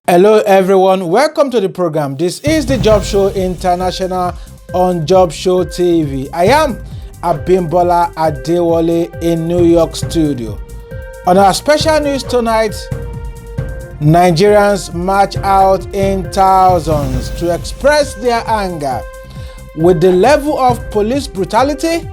Hello everyone, welcome to the program. This is the Job Show International on Job Show TV. I am Abimbola Adewale in New York studio. On our special news tonight, Nigerians march out in thousands to express their anger with the level of police brutality,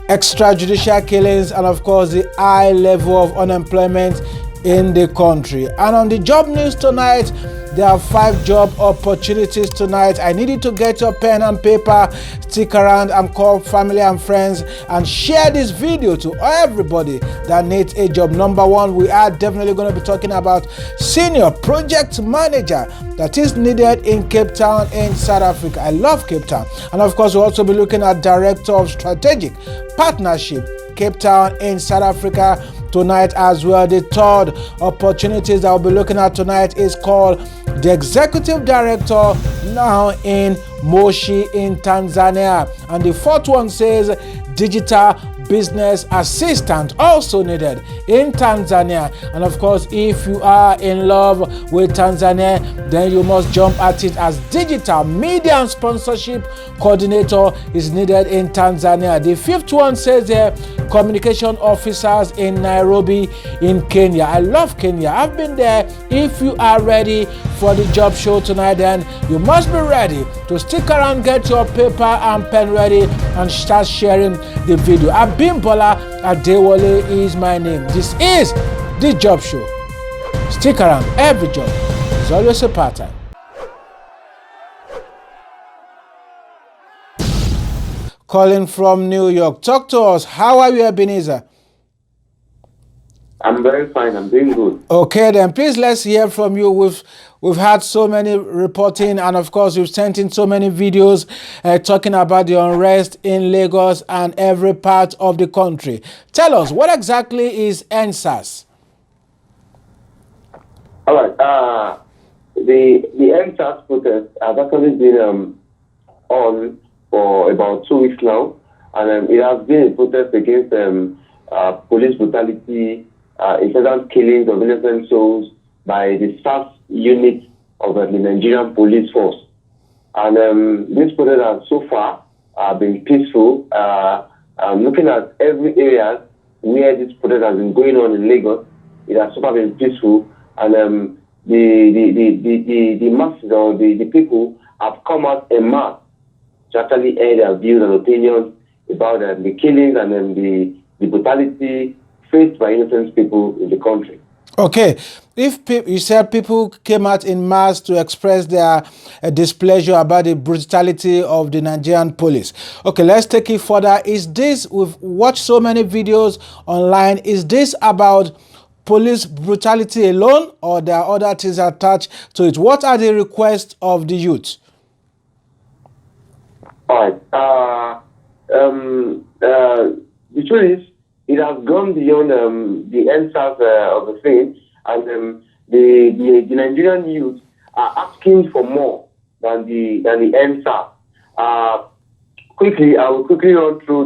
extrajudicial killings, and of course the high level of unemployment in the country. And on the job news tonight, there are 5 job opportunities tonight. I need you to get your pen and paper, stick around and call family and friends and share this video to everybody that needs a job. Number 1, we are definitely going to be talking about senior project manager that is needed in Cape Town in South Africa. I love Cape Town. And of course, we'll also be looking at director of strategic partnership, Cape Town in South Africa tonight as well. The third opportunities that we'll be looking at tonight is called the executive director now in Moshi in Tanzania. And the fourth one says digital business assistant also needed in Tanzania. And of course, if you are in love with Tanzania, then you must jump at it, as digital media and sponsorship coordinator is needed in Tanzania. The fifth one says communication officers in Nairobi in Kenya. I love Kenya. I've been there. If you are ready for the job show tonight, then you must be ready to stick around, get your paper and pen ready, and start sharing the video. Abimbola Adewale is my name. This is the Job Show. Stick around. Every job is always a part-time. Calling from New York. Talk to us. How are you, Ebenezer? I'm very fine. I'm doing good. Okay, then please let's hear from you. We've had so many reporting, and of course you've sent in so many videos talking about the unrest in Lagos and every part of the country. Tell us, what exactly is NSAS? All right. The NSAS protest has actually been on for about 2 weeks now, and it has been a protest against police brutality, incessant killings of innocent souls by the SAS unit of the Nigerian police force. And this protest has so far been peaceful. Looking at every area where this protest has been going on in Lagos, it has so far been peaceful. And the masses or the people have come out en masse to actually air their views and opinions about the killings and the brutality faced by innocent people in the country. Okay, if you said people came out in mass to express their displeasure about the brutality of the Nigerian police. Okay, let's take it further. Is this, we've watched so many videos online, is this about police brutality alone, or there are other things attached to it? What are the requests of the youth? All right. The truth is, it has gone beyond the NSAS of the thing, and the Nigerian youth are asking for more than the NSAS. I will quickly run through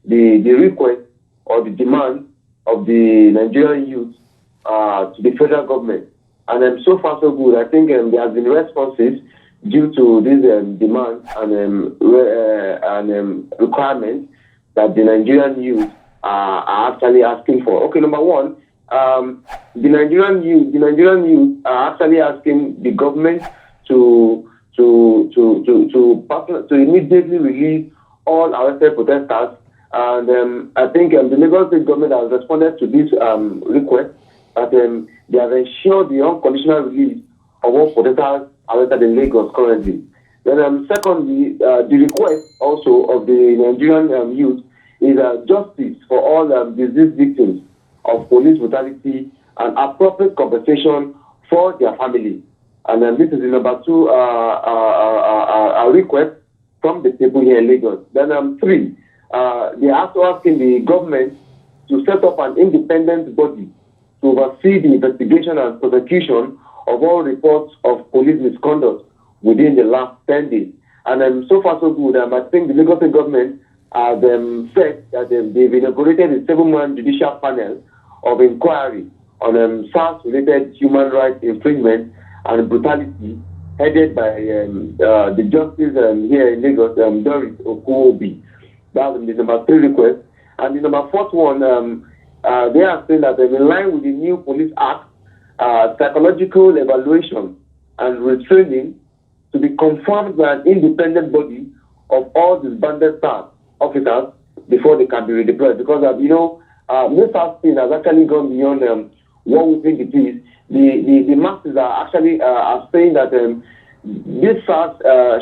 the request or the demand of the Nigerian youth to the federal government. And so far so good. I think there have been responses due to these demands and requirements that the Nigerian youth are actually asking for. Okay, number one, the Nigerian youth are actually asking the government to immediately release all arrested protesters. And I think the Lagos State government has responded to this request, that they have ensured the unconditional release of all protesters arrested in Lagos currently. Then, secondly, the request also of the Nigerian youth is justice for all disease victims of police brutality and appropriate compensation for their family. And this is the number two request from the people here in Lagos. Then, three, they are also asking the government to set up an independent body to oversee the investigation and prosecution of all reports of police misconduct within the last 10 days. And so far so good. I think the Lagos State government has said that they've inaugurated a 7-man judicial panel of inquiry on SARS-related human rights infringement and brutality, headed by the justice here in Lagos, Doris Okuobi. That's the number 3 request. And the number 4th one, they are saying that in line with the new Police Act, psychological evaluation and retraining to be confirmed by an independent body of all disbanded staff officers before they can be redeployed. Because, this thing has actually gone beyond what we think it is. The masses are actually are saying that this SARS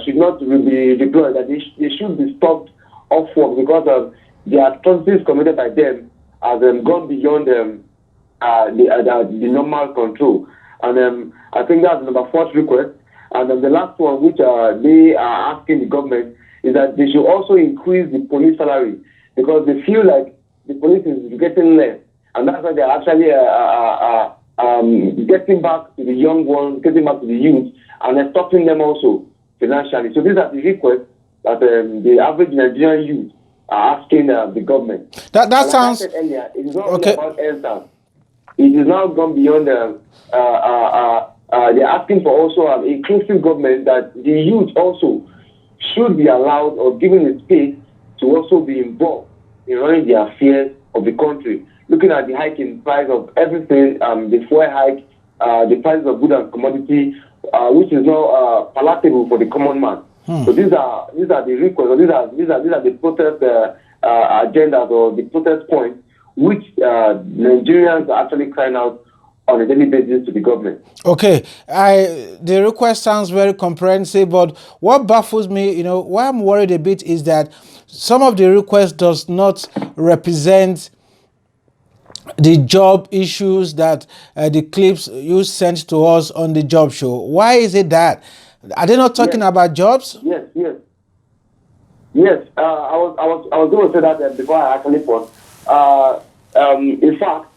should not be deployed, that they should be stopped off work because of the atrocities committed by them has gone beyond the normal control. And I think that's the number 4th request. And the last one, which they are asking the government, is that they should also increase the police salary because they feel like the police is getting less. And that's why they're actually getting back to the young ones, getting back to the youth, and then stopping them also financially. So these are the requests that the average Nigerian youth are asking the government. That sounds... Like I said earlier, it is not only about answers. It is now gone beyond they're asking for also an inclusive government that the youth also should be allowed or given a space to also be involved in running the affairs of the country. Looking at the hike in price of everything, the fuel hike, the prices of goods and commodity, which is now palatable for the common man. So these are the requests, or these are the protest agendas or the protest points which Nigerians are actually crying out on a daily basis to the government. Okay, the request sounds very comprehensive, but what baffles me, why I'm worried a bit is that some of the requests does not represent the job issues that the clips you sent to us on the job show. Why is it that? Are they not talking about jobs? Yes. I was going to say that before I actually put. In fact,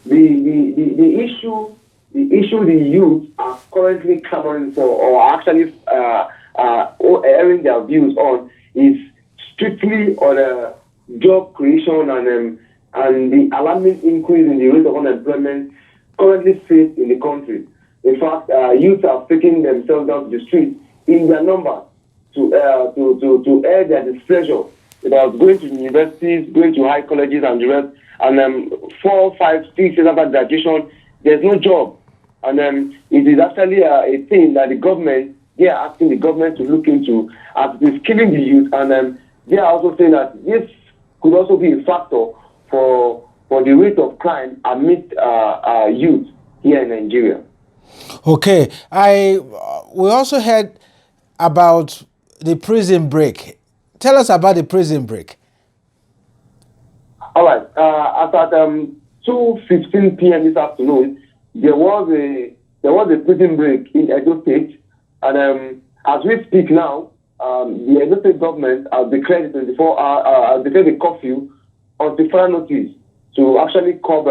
the issue the youth are currently clamoring for, or actually airing their views on, is strictly on job creation and the alarming increase in the rate of unemployment currently faced in the country. In fact, youth are taking themselves down to the street in their numbers to air their displeasure about going to universities, going to high colleges and the rest. And 4, 5, 6 years after graduation, there's no job. And it is actually a thing that they are asking the government to look into, as it is killing the youth. And they are also saying that this could also be a factor for the rate of crime amidst youth here in Nigeria. Okay, we also heard about the prison break. Tell us about the prison break. All right. At 2:15 p.m. this afternoon, there was a prison break in Edo State, and as we speak now, the Edo State government has declared 24-hour declared a curfew on the further notice to actually curb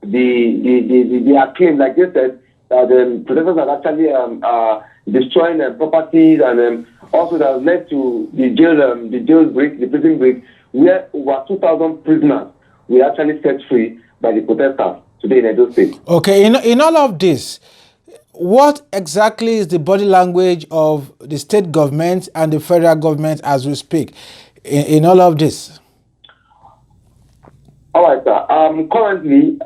the claim, like they said, that protesters are actually destroying properties, and also that has led to the prison break, where over 2,000 prisoners were actually set free by the protesters today in Edo State. Okay, in all of this, what exactly is the body language of the state government and the federal government as we speak in all of this? All right, sir. Currently,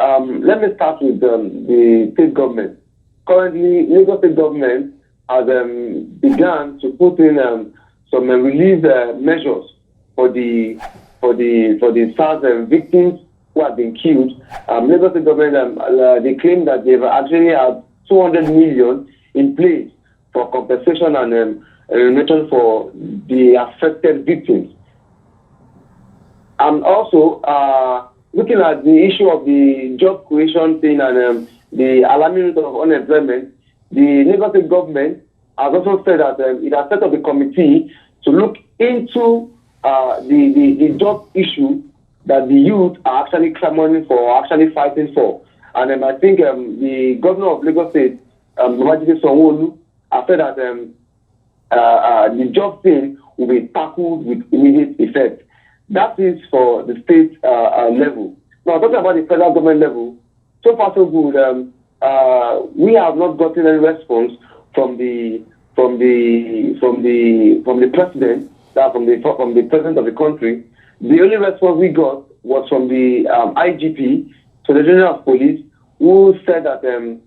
let me start with the state government. Currently, Lagos State government has begun to put in some relief measures for the SARS victims who have been killed. Lagos State government they claim that they've actually had 200 million in place for compensation and remuneration for the affected victims. And also, looking at the issue of the job creation thing and the alarming rate of unemployment, the Lagos State government has also said that it has set up a committee to look into the job issue that the youth are actually clamoring for, or actually fighting for. And I think the governor of Lagos State, Babajide Sanwo-Olu, has said that the job thing will be tackled with immediate effect. That is for the state level. Now, talking about the federal government level, so far so good. We have not gotten any response from the president, from the president of the country. The only response we got was from the IGP, so the General of Police, who said that the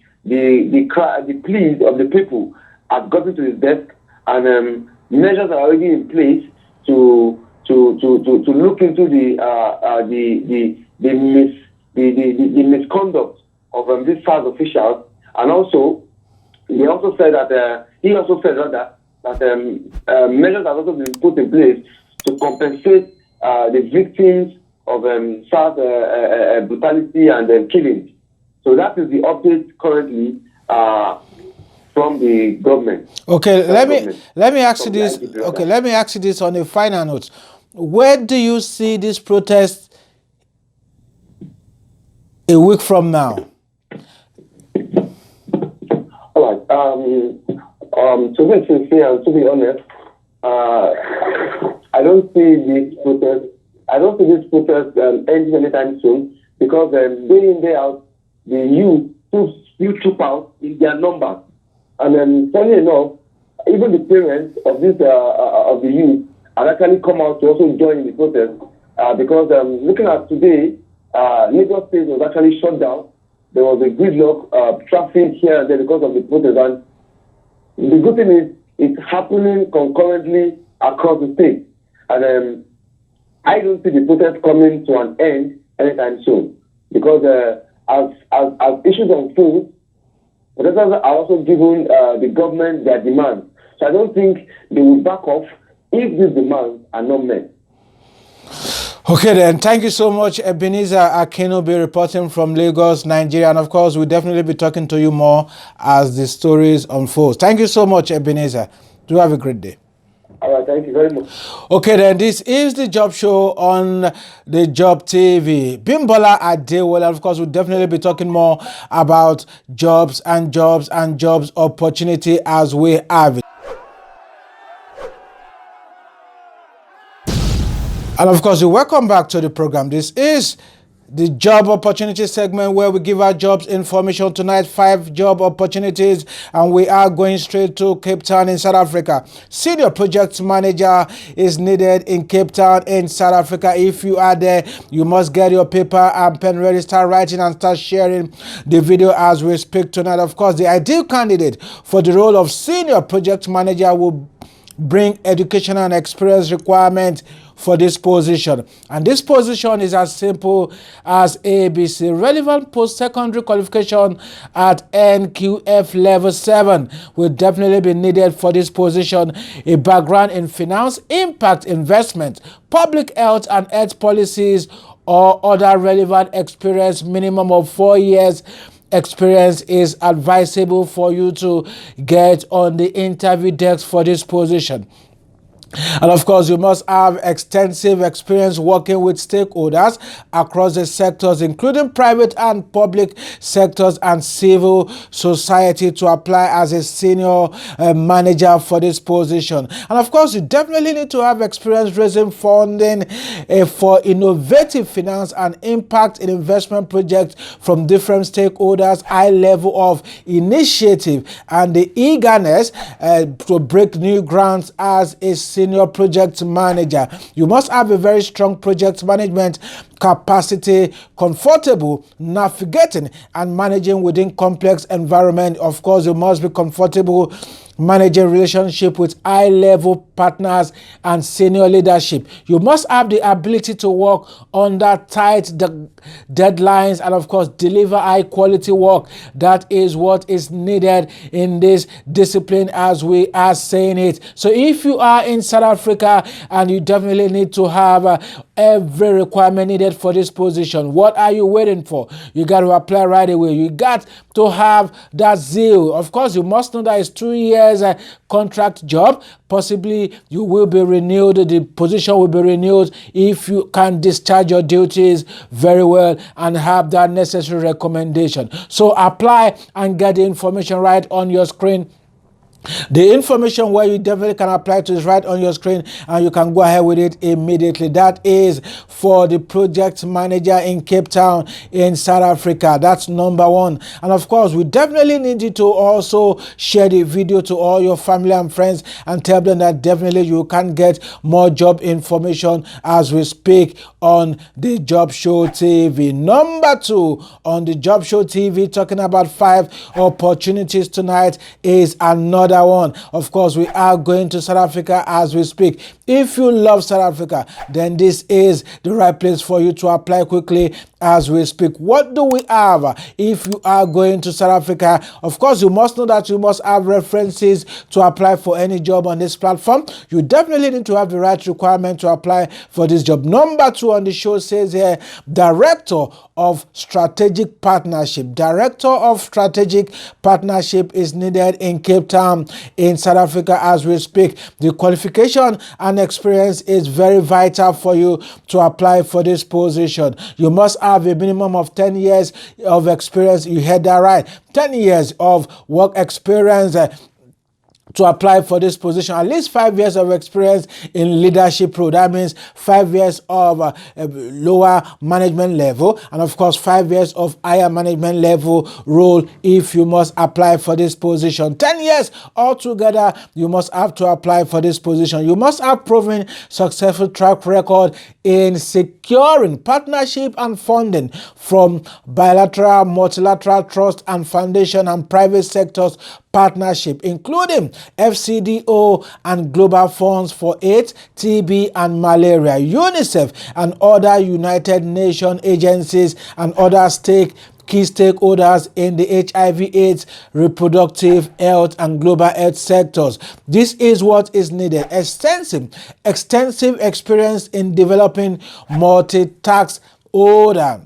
pleas of the people have gotten to his desk, and measures are already in place to look into the misconduct of these SARS officials, and also he also said that measures have also been put in place to compensate the victims of SARS brutality and killings. So that is the update currently from the government. Okay, let me ask you this. Okay, let me ask you this on a final note. Where do you see this protest a week from now? All right. To be sincere and to be honest, I don't see this protest ending anytime soon, because day in, day out, the youth troop out in their numbers. And funny enough, even the parents of the youth have actually come out to also join in the protest, because looking at today, Lagos State was actually shut down. There was a gridlock, traffic here and there because of the protest. And the good thing is, it's happening concurrently across the state. And I don't see the protest coming to an end anytime soon, because as issues unfold, protesters are also giving the government their demands. So I don't think they will back off if these demands are not met. Okay then, thank you so much, Ebenezer Akinobi, reporting from Lagos, Nigeria. And of course, we'll definitely be talking to you more as the stories unfold. Thank you so much, Ebenezer. Do have a great day. All right, thank you very much. Okay then, this is the Job Show on the Job TV. Bimbola Adewale, of course, we'll definitely be talking more about jobs opportunity as we have it. And of course, we welcome back to the program. This is the job opportunity segment where we give our jobs information. Tonight, 5 job opportunities, and we are going straight to Cape Town in South Africa. Senior project manager is needed in Cape Town in South Africa. If you are there, you must get your paper and pen ready, start writing and start sharing the video as we speak tonight. Of course, the ideal candidate for the role of senior project manager will bring education and experience requirements for this position, and this position is as simple as ABC. Relevant post-secondary qualification at NQF level 7 will definitely be needed for this position. A background in finance, impact investment, public health and health policies, or other relevant experience, minimum of 4 years experience is advisable for you to get on the interview desk for this position. And of course, you must have extensive experience working with stakeholders across the sectors, including private and public sectors and civil society, to apply as a senior manager for this position. And of course, you definitely need to have experience raising funding for innovative finance and impact in investment projects from different stakeholders, high level of initiative, and the eagerness to break new grounds as a senior project manager. You must have a very strong project management capacity, comfortable navigating and managing within complex environment. Of course, you must be comfortable managing relationship with high-level partners and senior leadership. You must have the ability to work under tight deadlines and of course deliver high-quality work. That is what is needed in this discipline as we are saying it. So if you are in South Africa and you definitely need to have every requirement needed for this position, what are you waiting for? You got to apply right away. You got to have that zeal. Of course, you must know that it's 2 years contract job. Possibly you will be renewed. The position will be renewed if you can discharge your duties very well and have that necessary recommendation. So apply and get the information right on your screen. The information where you definitely can apply to is right on your screen, and you can go ahead with it immediately. That is for the project manager in Cape Town in South Africa. That's number one. And of course, we definitely need you to also share the video to all your family and friends and tell them that definitely you can get more job information as we speak on the Job Show TV. Number two on the Job Show TV, talking about 5 opportunities tonight, is another one. Of course, we are going to South Africa as we speak. If you love South Africa, then this is the right place for you to apply quickly as we speak. What do we have if you are going to South Africa? Of course, you must know that you must have references to apply for any job on this platform. You definitely need to have the right requirement to apply for this job. Number 2 on the show says here, Director of Strategic Partnership. Director of Strategic Partnership is needed in Cape Town in South Africa as we speak. The qualification and experience is very vital for you to apply for this position. You must have a minimum of 10 years of experience. You heard that right. 10 years of work experience to apply for this position. At least 5 years of experience in leadership role. That means 5 years of lower management level, and of course 5 years of higher management level role if you must apply for this position. 10 years altogether you must have to apply for this position. You must have proven successful track record in securing partnership and funding from bilateral, multilateral trust and foundation and private sectors partnership, including FCDO and global funds for AIDS, TB and malaria, UNICEF and other United Nations agencies and other key stakeholders in the HIV/AIDS, reproductive health and global health sectors. This is what is needed. Extensive experience in developing multi-tax order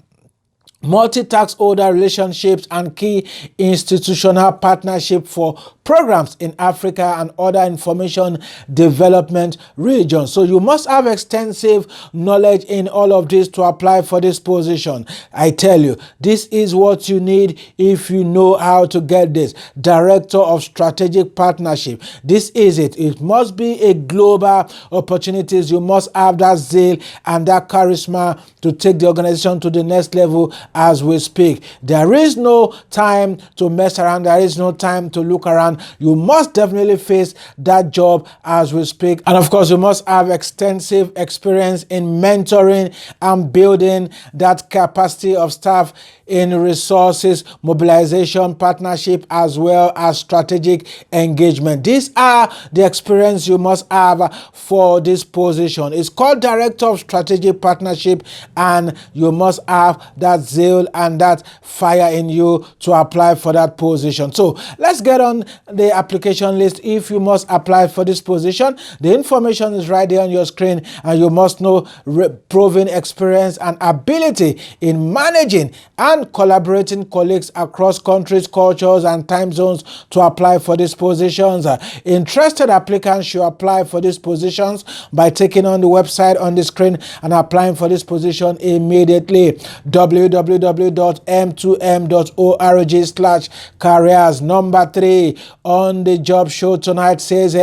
relationships and key institutional partnership for programs in Africa and other information development regions. So you must have extensive knowledge in all of this to apply for this position. I tell you, this is what you need if you know how to get this. Director of Strategic Partnership. This is it. It must be a global opportunities. You must have that zeal and that charisma to take the organization to the next level as we speak. There is no time to mess around. There is no time to look around. You must definitely face that job as we speak. And of course, you must have extensive experience in mentoring and building that capacity of staff in resources, mobilization, partnership, as well as strategic engagement. These are the experience you must have for this position. It's called Director of Strategic Partnership, and you must have that zeal and that fire in you to apply for that position. So let's get on the application list. If you must apply for this position, the information is right there on your screen, and you must know proven experience and ability in managing and collaborating colleagues across countries, cultures, and time zones to apply for these positions. Interested applicants should apply for these positions by taking on the website on the screen and applying for this position immediately. www.m2m.org/careers. Number 3 on the job show tonight says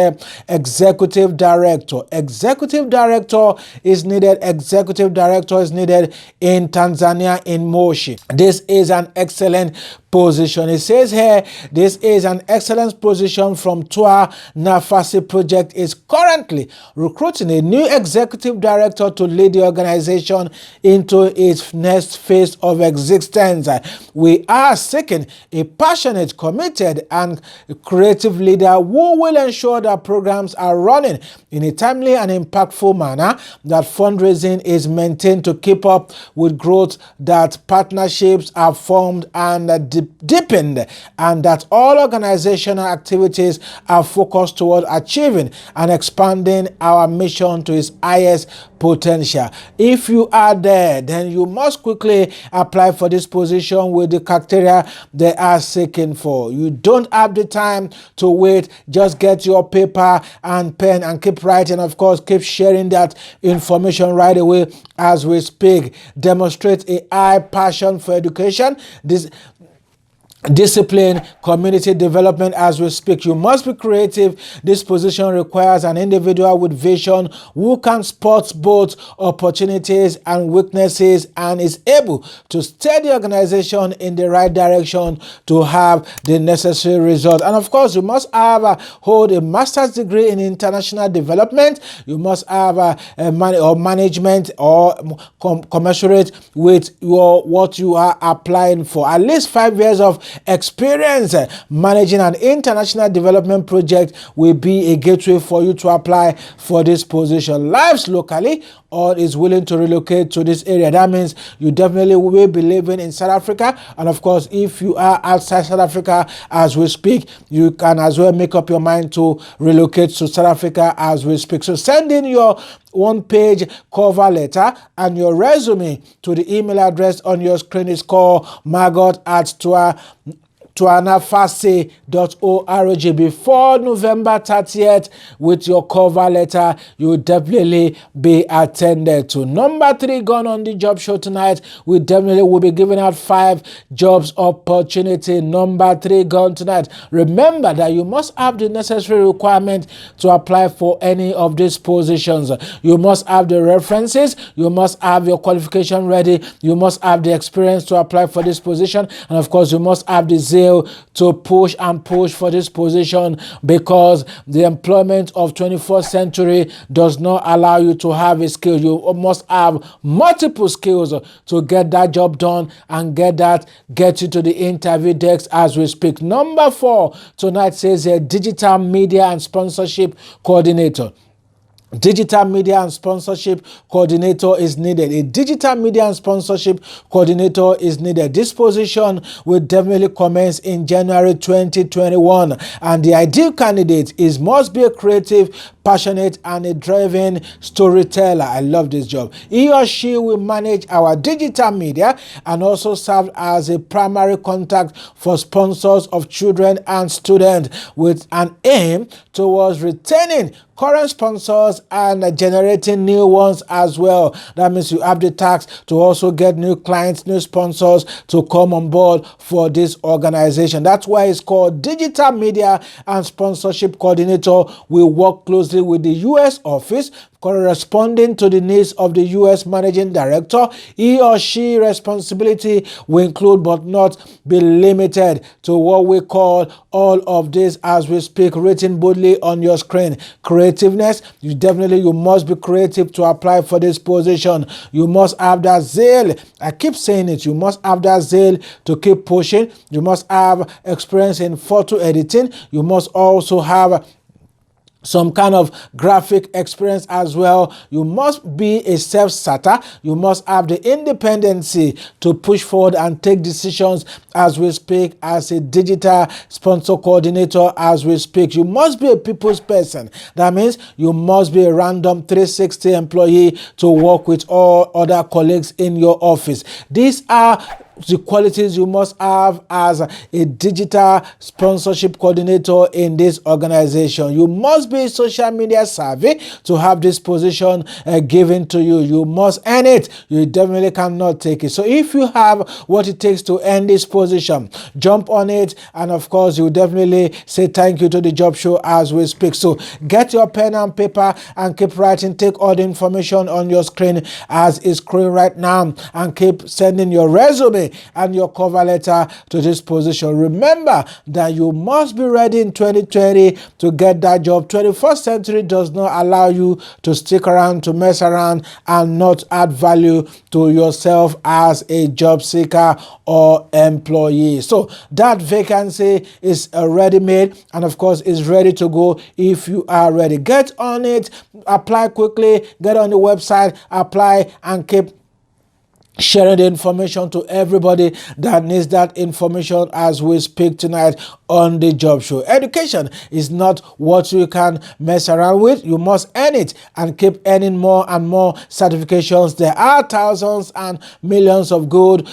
Executive Director. Executive Director is needed. Executive Director is needed in Tanzania in Moshi. This is an excellent position. It says here, this is an excellent position from Tua Nafasi Project is currently recruiting a new executive director to lead the organization into its next phase of of existence. We are seeking a passionate, committed, and creative leader who will ensure that programs are running in a timely and impactful manner, that fundraising is maintained to keep up with growth, that partnerships are formed and deepened, and that all organizational activities are focused toward achieving and expanding our mission to its highest potential. If you are there, then you must quickly apply for this position with the criteria they are seeking for. You don't have the time to wait. Just get your paper and pen and keep writing. Of course, keep sharing that information right away as we speak. Demonstrate a high passion for education, discipline, community development as we speak. You must be creative. This position requires an individual with vision who can spot both opportunities and weaknesses and is able to steer the organization in the right direction to have the necessary result. And of course, you must hold a master's degree in international development. You must have management or commensurate with what you are applying for. At least 5 years of experience managing an international development project will be a gateway for you to apply for this position. Lives locally or is willing to relocate to this area. That means you definitely will be living in South Africa. And of course, if you are outside South Africa as we speak, you can as well make up your mind to relocate to South Africa as we speak. So send in your one-page cover letter and your resume to the email address on your screen. Is called margot@tuanafase.org before November 30th. With your cover letter, you will definitely be attended to. Number 3 gone on the job show tonight. We definitely will be giving out 5 jobs opportunity. Number 3 gone tonight. Remember that you must have the necessary requirement to apply for any of these positions. You must have the references. You must have your qualification ready. You must have the experience to apply for this position. And of course, you must have the zeal to push for this position, because the employment of 21st century does not allow you to have a skill. You must have multiple skills to get that job done and get you to the interview desk as we speak. Number 4 tonight says a digital media and sponsorship coordinator. Digital media and sponsorship coordinator is needed. A digital media and sponsorship coordinator is needed. This position will definitely commence in January 2021, and the ideal candidate must be a creative, passionate, and a driven storyteller. I love this job. He or she will manage our digital media and also serve as a primary contact for sponsors of children and students, with an aim towards retaining current sponsors and generating new ones as well. That means you have the task to also get new clients, new sponsors to come on board for this organization. That's why it's called Digital Media and Sponsorship Coordinator. We work closely with the U.S. office corresponding to the needs of the U.S. Managing Director. He or she responsibility will include but not be limited to what we call all of this as we speak, written boldly on your screen. Creativeness, you must be creative to apply for this position. You must have that zeal. I keep saying it. You must have that zeal to keep pushing. You must have experience in photo editing. You must also have some kind of graphic experience as well. You must be a self-starter. You must have the independency to push forward and take decisions as we speak as a digital sponsor coordinator as we speak. You must be a people's person. That means you must be a random 360 employee to work with all other colleagues in your office. These are the qualities you must have as a digital sponsorship coordinator in this organization. You must be social media savvy to have this position given to you. You must earn it. You definitely cannot take it. So if you have what it takes to earn this position, jump on it. And of course, you definitely say thank you to the job show as we speak. So get your pen and paper and keep writing. Take all the information on your screen as is screen right now and keep sending your resume resume and your cover letter to this position. Remember that you must be ready in 2020 to get that job. 21st century does not allow you to stick around, to mess around, and not add value to yourself as a job seeker or employee. So that vacancy is already made, and of course is ready to go. If you are ready, get on it, apply quickly, get on the website, apply, and keep sharing the information to everybody that needs that information as we speak tonight on the job show. Education is not what you can mess around with. You must earn it and keep earning more and more certifications. There are thousands and millions of good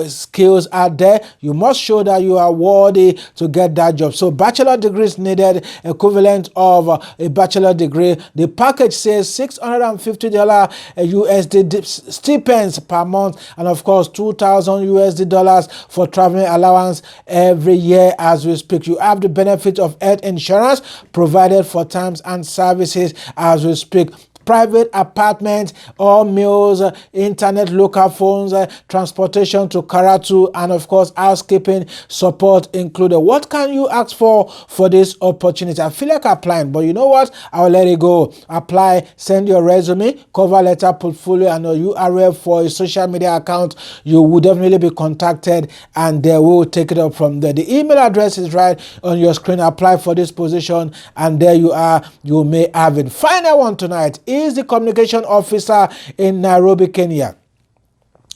skills out there. You must show that you are worthy to get that job. So bachelor degrees needed, equivalent of a bachelor degree. The package says $650 USD stipends per month, and of course $2,000 USD for traveling allowance every year. As we speak, you have the benefit of health insurance provided for terms and services as we speak. Private apartments, all meals, internet, local phones, transportation to Karatu, and of course housekeeping support included. What can you ask for this opportunity? I feel like applying, but you know what? I'll let it go. Apply, send your resume, cover letter, portfolio, and a URL for a social media account. You will definitely be contacted, and they will take it up from there. The email address is right on your screen. Apply for this position, and there you are. You may have it. Final one tonight is the communication officer in Nairobi, Kenya.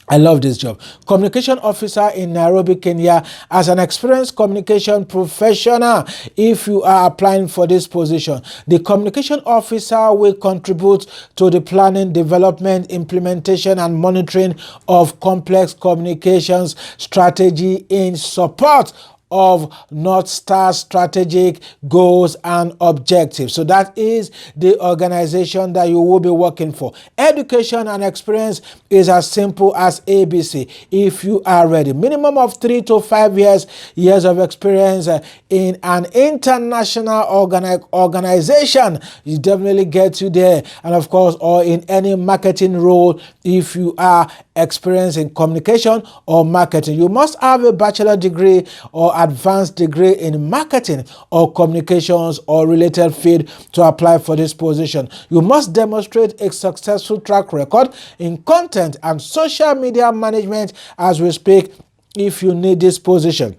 I love this job. Communication officer in Nairobi, Kenya. As an experienced communication professional, if you are applying for this position, the communication officer will contribute to the planning, development, implementation, and monitoring of complex communications strategy in support of North Star strategic goals and objectives. So that is the organization that you will be working for. Education and experience is as simple as ABC. If you are ready, minimum of 3 to 5 years of experience in an international organization, you definitely get you there. And of course, or in any marketing role, if you are experienced in communication or marketing, you must have a bachelor degree or advanced degree in marketing or communications or related field to apply for this position. You must demonstrate a successful track record in content and social media management as we speak if you need this position.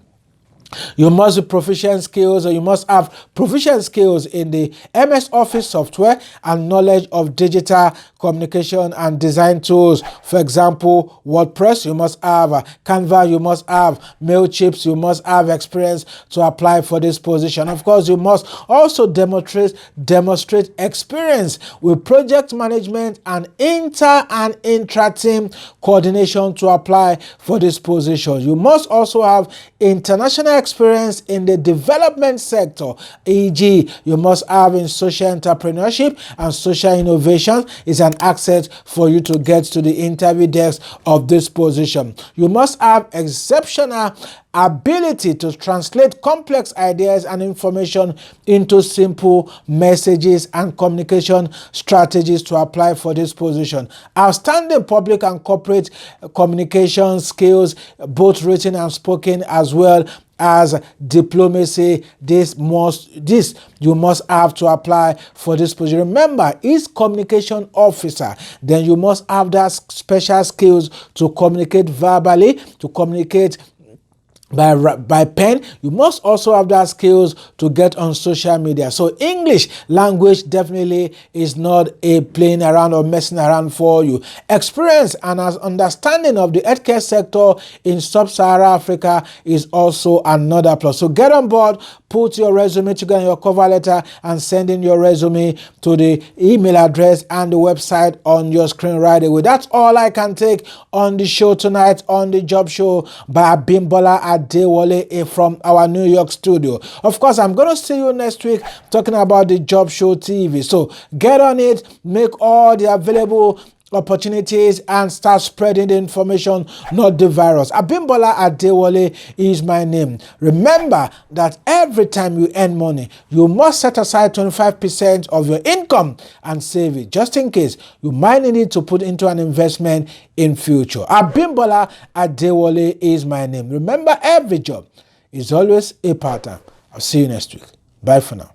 You must be proficient skills, or you must have proficient skills in the MS Office software and knowledge of digital communication and design tools. For example, WordPress, you must have Canva, you must have MailChimp, you must have experience to apply for this position. Of course, you must also demonstrate experience with project management and inter and intra-team coordination to apply for this position. You must also have international experience in the development sector, e.g., you must have in social entrepreneurship and social innovation is an access for you to get to the interview desk of this position. You must have exceptional ability to translate complex ideas and information into simple messages and communication strategies to apply for this position. Outstanding public and corporate communication skills, both written and spoken, as well as diplomacy. This you must have to apply for this position. Remember, is communication officer, then you must have that special skills to communicate verbally, to communicate by pen. You must also have that skills to get on social media. So English language definitely is not a playing around or messing around for you. Experience and as understanding of the healthcare sector in sub-Saharan Africa is also another plus. So get on board, put your resume together, your cover letter, and send in your resume to the email address and the website on your screen right away. That's all I can take on the show tonight, on the job show by Abimbola Adewale from our New York studio. Of course, I'm going to see you next week talking about the Job Show TV. So get on it, make all the available opportunities and start spreading the information, not the virus. Abimbola Adewale is my name. Remember that every time you earn money, you must set aside 25% of your income and save it, just in case you might need it to put into an investment in future. Abimbola Adewale is my name. Remember, every job is always a part-time. I'll see you next week. Bye for now.